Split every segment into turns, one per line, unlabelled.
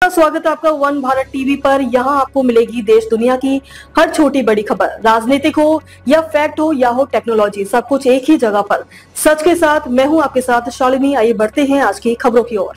का स्वागत है आपका वन भारत टीवी पर। यहाँ आपको मिलेगी देश दुनिया की हर छोटी बड़ी खबर, राजनीतिक हो या फैक्ट हो या हो टेक्नोलॉजी, सब कुछ एक ही जगह पर सच के साथ। मैं हूँ आपके साथ शालिनी। आइए बढ़ते हैं आज की खबरों की ओर।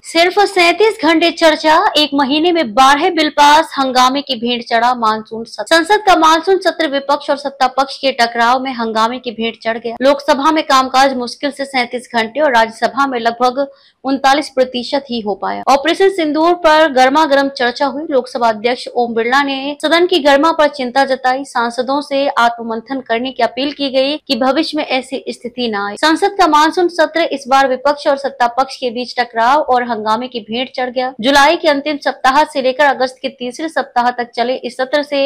सिर्फ 37 घंटे चर्चा, एक महीने में 12 बिल पास, हंगामे की भेंट चढ़ा मानसून सत्र। संसद का मानसून सत्र विपक्ष और सत्ता पक्ष के टकराव में हंगामे की भेंट चढ़ गया। लोकसभा में कामकाज मुश्किल से 37 घंटे और राज्यसभा में लगभग 39% ही हो पाया। ऑपरेशन सिंदूर पर गर्मा गर्म चर्चा हुई। लोकसभा अध्यक्ष ओम बिरला ने सदन की गर्मा पर चिंता जताई। सांसदों से आत्ममंथन करने की अपील की गई कि भविष्य में ऐसी स्थिति न आए। संसद का मानसून सत्र इस बार विपक्ष और सत्ता पक्ष के बीच टकराव और हंगामे की भेंट चढ़ गया। जुलाई के अंतिम सप्ताह से लेकर अगस्त के तीसरे सप्ताह तक चले इस सत्र से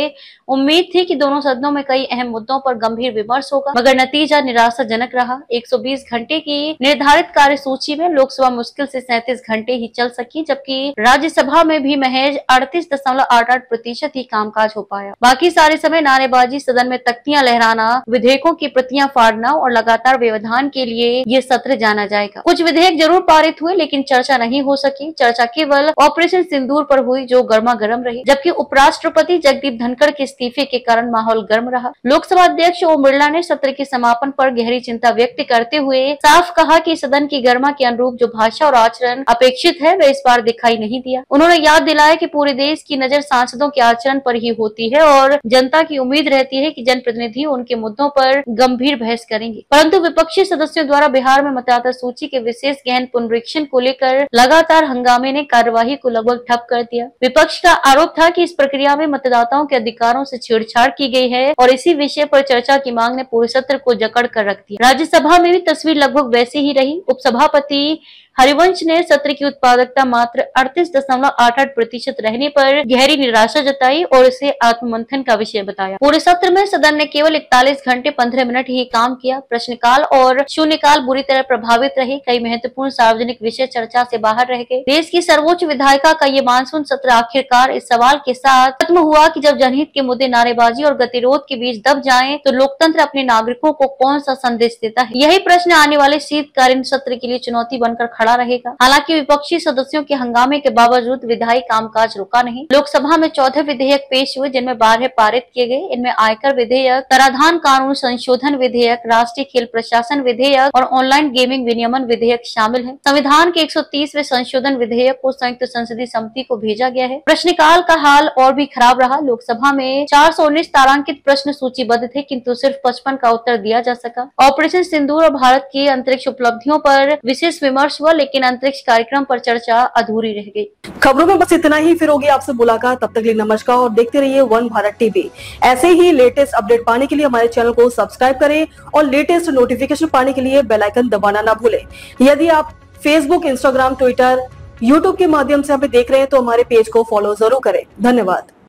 उम्मीद थी कि दोनों सदनों में कई अहम मुद्दों पर गंभीर विमर्श होगा, मगर नतीजा निराशाजनक रहा। 120 घंटे की निर्धारित कार्यसूची में लोकसभा मुश्किल से 37 घंटे ही चल सकी, जबकि राज्यसभा में भी महज 38.88% ही कामकाज हो पाया। बाकी सारे समय नारेबाजी, सदन में तख्तियां लहराना, विधेयकों की प्रतियां फाड़ना और लगातार व्यवधान के लिए ये सत्र जाना जाएगा। कुछ विधेयक जरूर पारित हुए, लेकिन चर्चा नहीं हो सकी। चर्चा केवल ऑपरेशन सिंदूर पर हुई, जो गर्मा गर्म रही, जबकि उपराष्ट्रपति जगदीप धनखड़ के इस्तीफे के कारण माहौल गर्म रहा। लोकसभा अध्यक्ष ओम बिरला ने सत्र के समापन पर गहरी चिंता व्यक्त करते हुए साफ कहा कि सदन की गर्मा के अनुरूप जो भाषा और आचरण अपेक्षित है वह इस बार दिखाई नहीं दिया। उन्होंने याद दिलाया कि पूरे देश की नजर सांसदों के आचरण पर ही होती है और जनता की उम्मीद रहती है कि जनप्रतिनिधि उनके मुद्दों पर गंभीर बहस करेंगे। परंतु विपक्षी सदस्यों द्वारा बिहार में मतदाता सूची के विशेष गहन पुनरीक्षण को लेकर लगातार हंगामे ने कार्यवाही को लगभग ठप कर दिया। विपक्ष का आरोप था कि इस प्रक्रिया में मतदाताओं के अधिकारों से छेड़छाड़ की गई है और इसी विषय पर चर्चा की मांग ने पूरे सत्र को जकड़ कर रख दिया। राज्यसभा में भी तस्वीर लगभग वैसी ही रही। उपसभापति हरिवंश ने सत्र की उत्पादकता मात्र 38.88% रहने पर गहरी निराशा जताई और इसे आत्ममंथन का विषय बताया। पूरे सत्र में सदन ने केवल 41 घंटे 15 मिनट ही काम किया। प्रश्नकाल और शून्यकाल बुरी तरह प्रभावित रहे। कई महत्वपूर्ण सार्वजनिक विषय चर्चा से बाहर रह गए। देश की सर्वोच्च विधायिका का ये मानसून सत्र आखिरकार इस सवाल के साथ खत्म हुआ कि जब जनहित के मुद्दे नारेबाजी और गतिरोध के बीच दब जाएं, तो लोकतंत्र अपने नागरिकों को कौन सा संदेश देता है। यही प्रश्न आने वाले शीतकालीन सत्र के लिए चुनौती बनकर खड़ा रहेगा। हालांकि विपक्षी सदस्यों के हंगामे के बावजूद विधायी कामकाज रुका नहीं। लोकसभा में 14 विधेयक पेश हुए, जिनमें 12 पारित किए गए। इनमें आयकर विधेयक, कराधान कानून संशोधन विधेयक, राष्ट्रीय खेल प्रशासन विधेयक और ऑनलाइन गेमिंग विनियमन विधेयक शामिल है। संविधान के 130वें संशोधन विधेयक को संयुक्त संसदीय समिति को भेजा गया है। प्रश्नकाल का हाल और भी खराब रहा। लोकसभा में 419 तारांकित प्रश्न सूचीबद्ध थे, किंतु सिर्फ 55 का उत्तर दिया जा सका। ऑपरेशन सिंदूर और भारत की अंतरिक्ष उपलब्धियों पर विशेष विमर्श हुआ, लेकिन अंतरिक्ष कार्यक्रम पर चर्चा अधूरी रह गई।
खबरों में बस इतना ही। फिर होगी आपसे मुलाकात, तब तक के लिए नमस्कार और देखते रहिए वन भारत टीवी। ऐसे ही लेटेस्ट अपडेट पाने के लिए हमारे चैनल को सब्सक्राइब करें और लेटेस्ट नोटिफिकेशन पाने के लिए बेल आइकन दबाना ना भूलें। यदि आप फेसबुक, इंस्टाग्राम, ट्विटर, यूट्यूब के माध्यम से हमें देख रहे हैं तो हमारे पेज को फॉलो जरूर करें। धन्यवाद।